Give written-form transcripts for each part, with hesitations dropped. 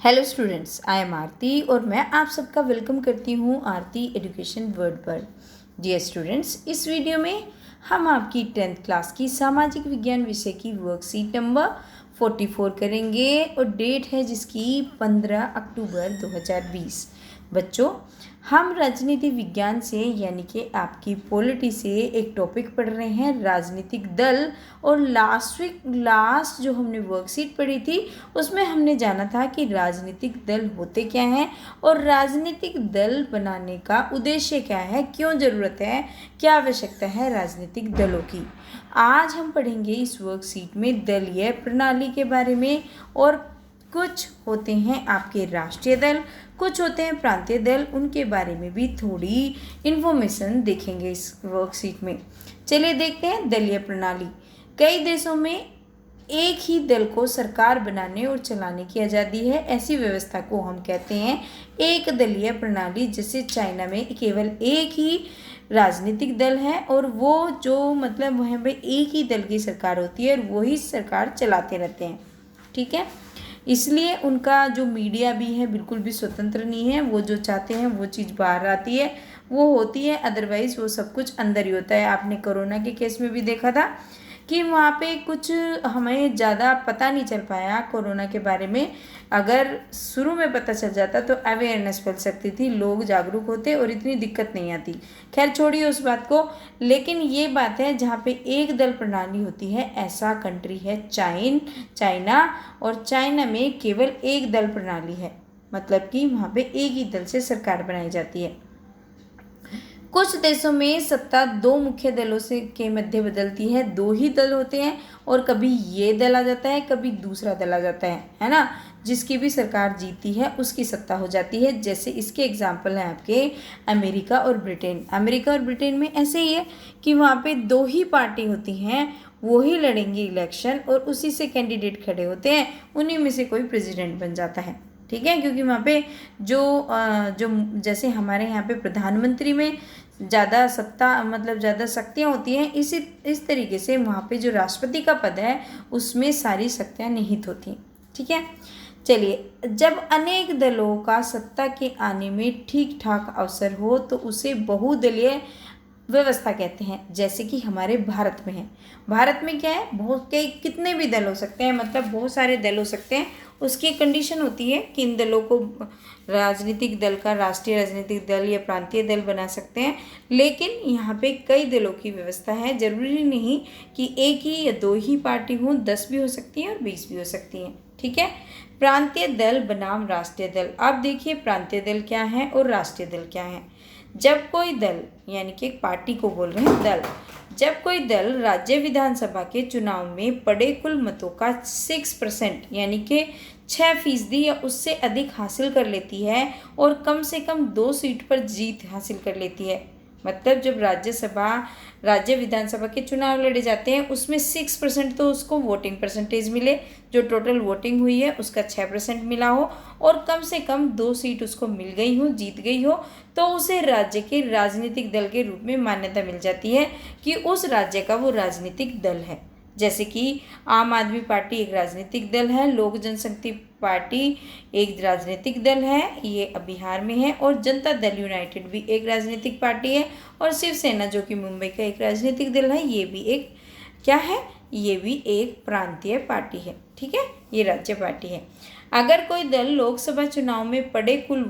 Hello students, I am आरती और मैं आप सबका वेलकम करती हूँ आरती एजुकेशन वर्ल्ड पर। डियर स्टूडेंट्स, इस वीडियो में हम आपकी 10th क्लास की सामाजिक विज्ञान विषय की वर्कशीट नंबर 44 करेंगे और डेट है जिसकी 15 अक्टूबर 2020। बच्चों, हम राजनीति विज्ञान से यानी कि आपकी पॉलिटी से एक टॉपिक पढ़ रहे हैं, राजनीतिक दल। और लास्ट जो हमने वर्कशीट पढ़ी थी उसमें हमने जाना था कि राजनीतिक दल होते क्या हैं और राजनीतिक दल बनाने का उद्देश्य क्या है, क्यों ज़रूरत है, क्या आवश्यकता है राजनीतिक दलों की। आज हम पढ़ेंगे इस वर्कशीट में दलीय प्रणाली के बारे में। और कुछ होते हैं आपके राष्ट्रीय दल, कुछ होते हैं प्रांतीय दल, उनके बारे में भी थोड़ी इन्फॉर्मेशन देखेंगे इस वर्कशीट में। चलिए देखते हैं दलीय प्रणाली। कई देशों में एक ही दल को सरकार बनाने और चलाने की आज़ादी है। ऐसी व्यवस्था को हम कहते हैं एक दलीय प्रणाली। जैसे चाइना में केवल एक ही राजनीतिक दल है और वो जो मतलब वहाँ पे एक ही दल की सरकार होती है और वही सरकार चलाते रहते हैं। ठीक है, इसलिए उनका जो मीडिया भी है बिल्कुल भी स्वतंत्र नहीं है। वो जो चाहते हैं वो चीज़ बाहर आती है, वो होती है, अदरवाइज़ वो सब कुछ अंदर ही होता है। आपने कोरोना के केस में भी देखा था कि वहाँ पे कुछ हमें ज़्यादा पता नहीं चल पाया कोरोना के बारे में। अगर शुरू में पता चल जाता तो अवेयरनेस फैल सकती थी, लोग जागरूक होते और इतनी दिक्कत नहीं आती। खैर छोड़िए उस बात को। लेकिन ये बात है जहाँ पे एक दल प्रणाली होती है, ऐसा कंट्री है चाइना। और चाइना में केवल एक दल प्रणाली है, मतलब कि वहाँ पे एक ही दल से सरकार बनाई जाती है। कुछ देशों में सत्ता दो मुख्य दलों से के मध्य बदलती है, दो ही दल होते हैं और कभी ये दल आ जाता है कभी दूसरा दल आ जाता है ना। जिसकी भी सरकार जीती है उसकी सत्ता हो जाती है। जैसे इसके एग्जाम्पल हैं आपके अमेरिका और ब्रिटेन। अमेरिका और ब्रिटेन में ऐसे ही है कि वहाँ पे दो ही पार्टी होती हैं, वो ही लड़ेंगी इलेक्शन और उसी से कैंडिडेट खड़े होते हैं, उन्हीं में से कोई प्रेसिडेंट बन जाता है। ठीक है, क्योंकि वहाँ पे जो जैसे हमारे यहाँ पे प्रधानमंत्री में ज़्यादा सत्ता मतलब ज़्यादा शक्तियाँ होती हैं, इस तरीके से वहाँ पे जो राष्ट्रपति का पद है उसमें सारी शक्तियाँ निहित होती हैं। ठीक है, चलिए, जब अनेक दलों का सत्ता के आने में ठीक ठाक अवसर हो तो उसे बहुदलीय व्यवस्था कहते हैं। जैसे कि हमारे भारत में है। भारत में क्या है, बहुत कई कितने भी दल हो सकते हैं, मतलब बहुत सारे दल हो सकते हैं। उसकी कंडीशन होती है कि इन दलों को राजनीतिक दल का राष्ट्रीय राजनीतिक दल या प्रांतीय दल बना सकते हैं। लेकिन यहाँ पे कई दलों की व्यवस्था है, जरूरी नहीं कि एक ही या दो ही पार्टी हों, 10 भी हो सकती हैं और 20 भी हो सकती हैं। ठीक है, प्रांतीय दल बनाम राष्ट्रीय दल। अब देखिए प्रांतीय दल क्या है और राष्ट्रीय दल क्या है। जब कोई दल, यानी कि एक पार्टी को बोल रहे हैं दल, जब कोई दल राज्य विधानसभा के चुनाव में पड़े कुल मतों का 6% यानी कि 6% या उससे अधिक हासिल कर लेती है और कम से कम 2 सीट पर जीत हासिल कर लेती है, मतलब जब राज्य विधानसभा के चुनाव लड़े जाते हैं उसमें 6% तो उसको वोटिंग परसेंटेज मिले, जो टोटल वोटिंग हुई है उसका 6% मिला हो और कम से कम 2 सीट उसको मिल गई हो, जीत गई हो, तो उसे राज्य के राजनीतिक दल के रूप में मान्यता मिल जाती है कि उस राज्य का वो राजनीतिक दल है। जैसे कि आम आदमी पार्टी एक राजनीतिक दल है, लोक जनशक्ति पार्टी एक राजनीतिक दल है, ये बिहार में है, और जनता दल यूनाइटेड भी एक राजनीतिक पार्टी है, और शिवसेना जो कि मुंबई का एक राजनीतिक दल है, ये भी एक क्या है, ये भी एक प्रांतीय पार्टी है। ठीक है, ये राज्य पार्टी है। अगर कोई दल लोकसभा चुनाव में पड़े कुल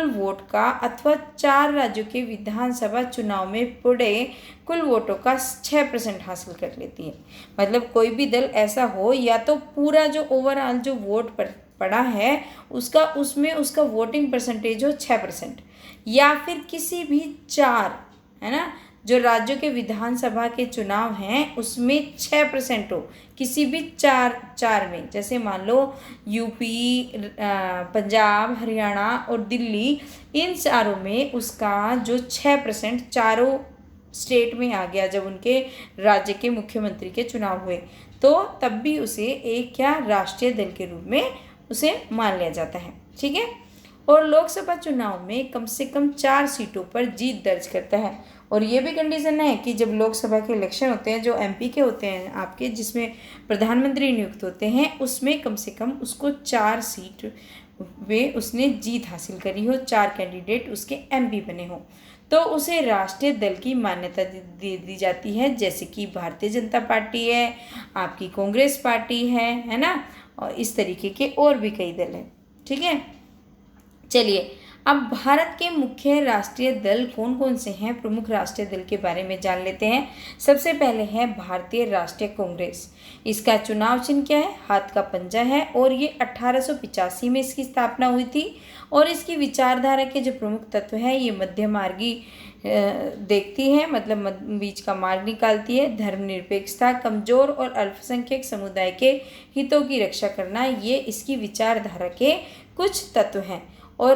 वोट का अथवा 4 राज्यों के विधानसभा चुनाव में पड़े कुल वोटों का 6% हासिल कर लेती है, मतलब कोई भी दल ऐसा हो या तो पूरा जो ओवरऑल जो वोट पड़ा है उसमें उसका वोटिंग परसेंटेज हो 6%, या फिर किसी भी 4, है ना, जो राज्यों के विधानसभा के चुनाव हैं उसमें 6% हो, किसी भी चार में, जैसे मान लो यूपी, पंजाब, हरियाणा और दिल्ली, इन चारों में उसका जो 6% चारों स्टेट में आ गया जब उनके राज्य के मुख्यमंत्री के चुनाव हुए, तो तब भी उसे एक क्या राष्ट्रीय दल के रूप में उसे मान लिया जाता है। ठीक है, और लोकसभा चुनाव में कम से कम 4 सीटों पर जीत दर्ज करता है। और ये भी कंडीशन है कि जब लोकसभा के इलेक्शन होते हैं, जो एमपी के होते हैं आपके, जिसमें प्रधानमंत्री नियुक्त होते हैं, उसमें कम से कम उसको 4 सीट वे उसने जीत हासिल करी हो, 4 कैंडिडेट उसके एमपी बने हो, तो उसे राष्ट्रीय दल की मान्यता दे दी जाती है। जैसे कि भारतीय जनता पार्टी है, आपकी कांग्रेस पार्टी है ना, और इस तरीके के और भी कई दल हैं। ठीक है, चलिए अब भारत के मुख्य राष्ट्रीय दल कौन कौन से हैं, प्रमुख राष्ट्रीय दल के बारे में जान लेते हैं। सबसे पहले है भारतीय राष्ट्रीय कांग्रेस। इसका चुनाव चिन्ह क्या है, हाथ का पंजा है, और ये 1885 में इसकी स्थापना हुई थी। और इसकी विचारधारा के जो प्रमुख तत्व हैं, ये मध्य मार्गी देखती है, मतलब बीच का मार्ग निकालती है, धर्मनिरपेक्षता, कमजोर और अल्पसंख्यक समुदाय के हितों की रक्षा करना, ये इसकी विचारधारा के कुछ तत्व हैं। और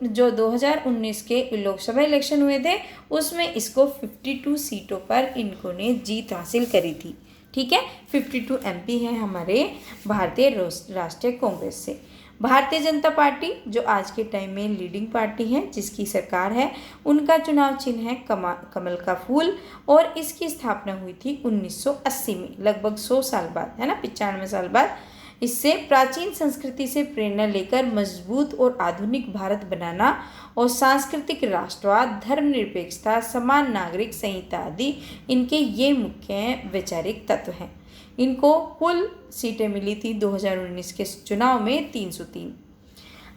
जो 2019 के लोकसभा इलेक्शन हुए थे, उसमें इसको 52 सीटों पर इनको ने जीत हासिल करी थी। ठीक है, 52 एमपी हैं हमारे भारतीय राष्ट्रीय कांग्रेस से। भारतीय जनता पार्टी जो आज के टाइम में लीडिंग पार्टी है, जिसकी सरकार है, उनका चुनाव चिन्ह है कमल का फूल, और इसकी स्थापना हुई थी 1980 में, लगभग 100 साल बाद, है ना, 95 साल बाद। इससे प्राचीन संस्कृति से प्रेरणा लेकर मजबूत और आधुनिक भारत बनाना और सांस्कृतिक राष्ट्रवाद, धर्मनिरपेक्षता, समान नागरिक संहिता आदि इनके ये मुख्य वैचारिक तत्व हैं। इनको कुल सीटें मिली थी 2019 के चुनाव में 303।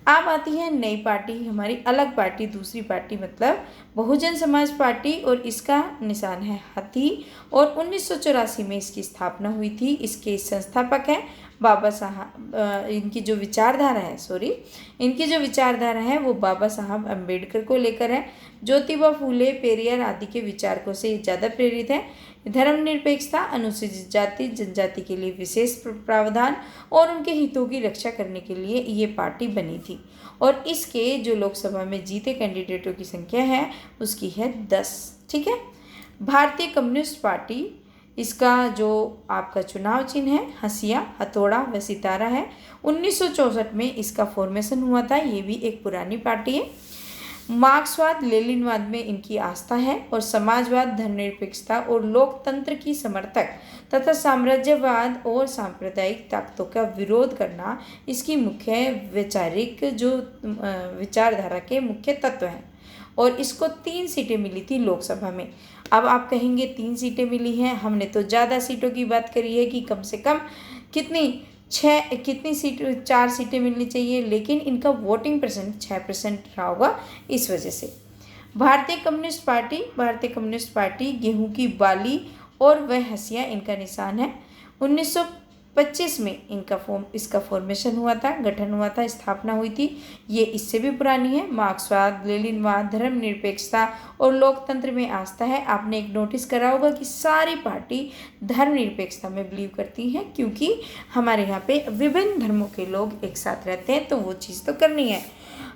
अब आती है नई पार्टी, हमारी अलग पार्टी, दूसरी पार्टी, मतलब बहुजन समाज पार्टी, और इसका निशान है हाथी, और 1984 में इसकी स्थापना हुई थी। इसके संस्थापक हैं बाबा साहब, इनकी जो विचारधारा है वो बाबा साहब अम्बेडकर को लेकर है। ज्योतिबा फूले, पेरियार आदि के विचारकों से ज़्यादा प्रेरित है। धर्मनिरपेक्षता, अनुसूचित जाति जनजाति के लिए विशेष प्रावधान और उनके हितों की रक्षा करने के लिए ये पार्टी बनी थी। और इसके जो लोकसभा में जीते कैंडिडेटों की संख्या है उसकी है 10। ठीक है, भारतीय कम्युनिस्ट पार्टी, इसका जो आपका चुनाव चिन्ह है हंसिया, हथौड़ा व सितारा है। 1964 में इसका फॉर्मेशन हुआ था, ये भी एक पुरानी पार्टी है। मार्क्सवाद लेनिनवाद में इनकी आस्था है, और समाजवाद, धर्मनिरपेक्षता और लोकतंत्र की समर्थक तथा साम्राज्यवाद और सांप्रदायिक ताकतों का विरोध करना इसकी मुख्य वैचारिक जो विचारधारा के मुख्य तत्व हैं। और इसको 3 सीटें मिली थी लोकसभा में। अब आप कहेंगे 3 सीटें मिली हैं, हमने तो ज़्यादा सीटों की बात करी है कि कम से कम कितनी 4 सीटें मिलनी चाहिए, लेकिन इनका वोटिंग परसेंट 6% रहा होगा, इस वजह से। भारतीय कम्युनिस्ट पार्टी गेहूं की बाली और वह हंसिया इनका निशान है। 1925 में इसका फॉर्मेशन हुआ था, गठन हुआ था, स्थापना हुई थी। ये इससे भी पुरानी है। मार्क्सवाद, लेनिनवाद, धर्मनिरपेक्षता और लोकतंत्र में आस्था है। आपने एक नोटिस करा होगा कि सारी पार्टी धर्मनिरपेक्षता में बिलीव करती हैं, क्योंकि हमारे यहाँ पे विभिन्न धर्मों के लोग एक साथ रहते हैं, तो वो चीज़ तो करनी है।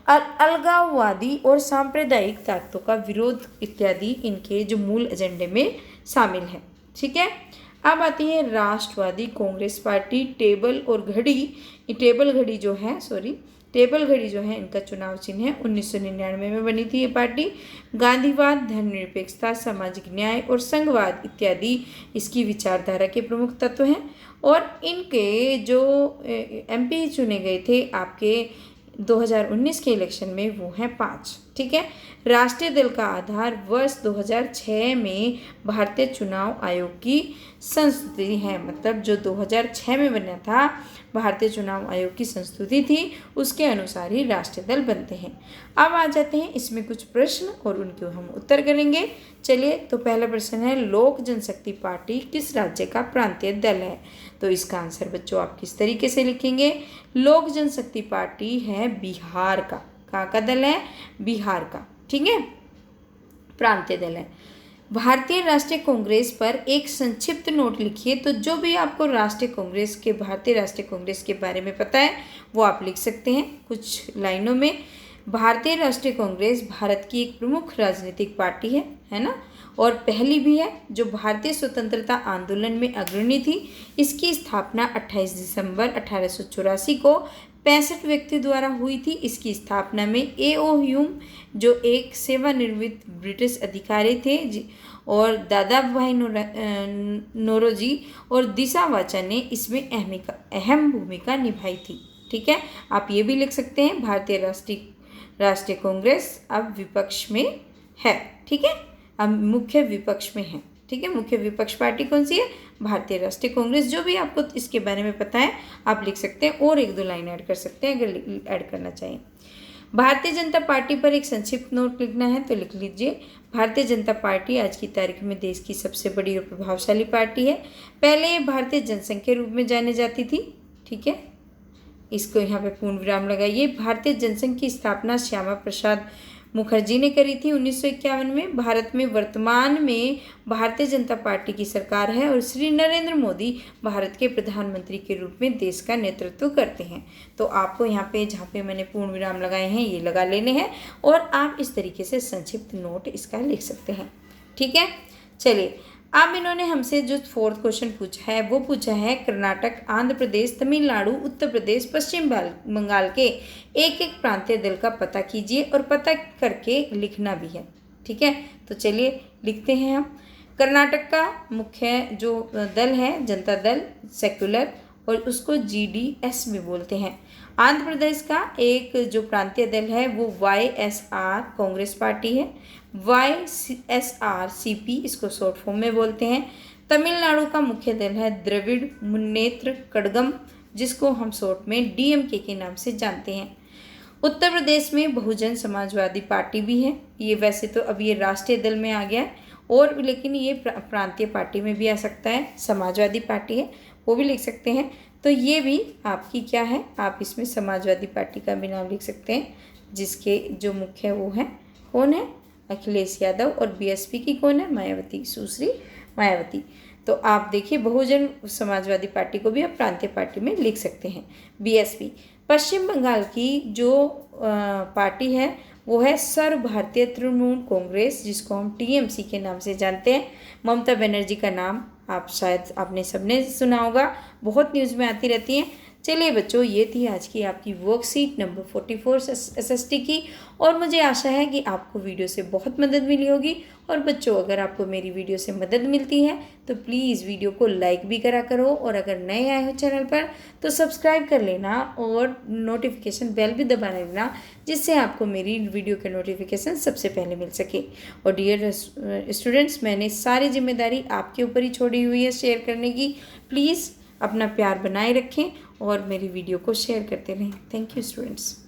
अलगाववादी और सांप्रदायिक ताकतों का विरोध इत्यादि इनके जो मूल एजेंडे में शामिल है। ठीक है, अब आती है राष्ट्रवादी कांग्रेस पार्टी। टेबल घड़ी जो है इनका चुनाव चिन्ह है। 1999 में बनी थी ये पार्टी। गांधीवाद, धर्मनिरपेक्षता, सामाजिक न्याय और संघवाद इत्यादि इसकी विचारधारा के प्रमुख तत्व हैं। और इनके जो एमपी चुने गए थे आपके 2019 के इलेक्शन में, वो हैं 5। ठीक है, राष्ट्रीय दल का आधार वर्ष 2006 में भारतीय चुनाव आयोग की संस्तुति है, मतलब जो 2006 में बना था भारतीय चुनाव आयोग की संस्तुति थी, उसके अनुसार ही राष्ट्रीय दल बनते हैं। अब आ जाते हैं इसमें कुछ प्रश्न और उनके हम उत्तर करेंगे। चलिए, तो पहला प्रश्न है, लोक जनशक्ति पार्टी किस राज्य का प्रांतीय दल है? तो इसका आंसर बच्चों आप किस तरीके से लिखेंगे? लोक जनशक्ति पार्टी है बिहार का। कहाँ का दल है? बिहार का। ठीक है, प्रांतीय दल है। भारतीय राष्ट्रीय कांग्रेस पर एक संक्षिप्त नोट लिखिए। तो जो भी आपको भारतीय राष्ट्रीय कांग्रेस के बारे में पता है वो आप लिख सकते हैं कुछ लाइनों में। भारतीय राष्ट्रीय कांग्रेस भारत की एक प्रमुख राजनीतिक पार्टी है ना, और पहली भी है जो भारतीय स्वतंत्रता आंदोलन में अग्रणी थी। इसकी स्थापना 28 दिसंबर 1884 को 65 व्यक्ति द्वारा हुई थी। इसकी स्थापना में A.O. ह्यूम जो एक सेवानिवृत्त ब्रिटिश अधिकारी थे और दादा भाई नौरोजी और दिशा वाचा ने इसमें अहम भूमिका निभाई थी। ठीक है, आप ये भी लिख सकते हैं भारतीय राष्ट्रीय कांग्रेस अब विपक्ष में है। ठीक है, अब मुख्य विपक्ष में है। ठीक है, मुख्य विपक्ष पार्टी कौन सी है? भारतीय राष्ट्रीय कांग्रेस। जो भी आपको इसके बारे में पता है आप लिख सकते हैं और एक दो लाइन ऐड कर सकते हैं अगर ऐड करना चाहिए। भारतीय जनता पार्टी पर एक संक्षिप्त नोट लिखना है तो लिख लीजिए। भारतीय जनता पार्टी आज की तारीख में देश की सबसे बड़ी और प्रभावशाली पार्टी है। पहले ये भारतीय जनसंघ के रूप में जानी जाती थी। ठीक है, इसको यहाँ पे पूर्ण विराम लगाइए। भारतीय जनसंघ की स्थापना श्यामा प्रसाद मुखर्जी ने करी थी 1951 में। भारत में वर्तमान में भारतीय जनता पार्टी की सरकार है और श्री नरेंद्र मोदी भारत के प्रधानमंत्री के रूप में देश का नेतृत्व करते हैं। तो आपको यहाँ पे जहाँ पे मैंने पूर्ण विराम लगाए हैं ये लगा लेने हैं और आप इस तरीके से संक्षिप्त नोट इसका लिख सकते हैं। ठीक है, चलिए अब इन्होंने हमसे जो 4th क्वेश्चन पूछा है वो पूछा है कर्नाटक, आंध्र प्रदेश, तमिलनाडु, उत्तर प्रदेश, पश्चिम बंगाल के एक एक प्रांतीय दल का पता कीजिए और पता करके लिखना भी है। ठीक है, तो चलिए लिखते हैं हम। कर्नाटक का मुख्य जो दल है जनता दल सेक्युलर और उसको GDS भी बोलते हैं। आंध्र प्रदेश का एक जो प्रांतीय दल है वो YSR कांग्रेस पार्टी है। YSRCP इसको शॉर्ट फॉर्म में बोलते हैं। तमिलनाडु का मुख्य दल है द्रविड़ मुन्नेत्र कड़गम जिसको हम शॉर्ट में DMK के नाम से जानते हैं। उत्तर प्रदेश में बहुजन समाजवादी पार्टी भी है। ये वैसे तो अब ये राष्ट्रीय दल में आ गया है और लेकिन ये प्रांतीय पार्टी में भी आ सकता है। समाजवादी पार्टी है वो भी लिख सकते हैं। तो ये भी आपकी क्या है, आप इसमें समाजवादी पार्टी का भी नाम लिख सकते हैं जिसके जो मुख्य वो है कौन है? अखिलेश यादव। और BSP की कौन है? मायावती, सुश्री मायावती। तो आप देखिए बहुजन समाजवादी पार्टी को भी आप प्रांतीय पार्टी में लिख सकते हैं BSP। पश्चिम बंगाल की जो पार्टी है वो है सर्व भारतीय तृणमूल कांग्रेस जिसको हम TMC के नाम से जानते हैं। ममता बनर्जी का नाम आप शायद आपने सबने सुना होगा, बहुत न्यूज़ में आती रहती हैं। चलिए बच्चों, ये थी आज की आपकी वर्कशीट नंबर 44 SST की और मुझे आशा है कि आपको वीडियो से बहुत मदद मिली होगी। और बच्चों, अगर आपको मेरी वीडियो से मदद मिलती है तो प्लीज़ वीडियो को लाइक भी करा करो और अगर नए आए हो चैनल पर तो सब्सक्राइब कर लेना और नोटिफिकेशन बेल भी दबा लेना जिससे आपको मेरी वीडियो के नोटिफिकेशन सबसे पहले मिल सके। और डियर स्टूडेंट्स, मैंने सारी जिम्मेदारी आपके ऊपर ही छोड़ी हुई है शेयर करने की। प्लीज़ अपना प्यार बनाए रखें और मेरी वीडियो को शेयर करते रहें। Thank you students.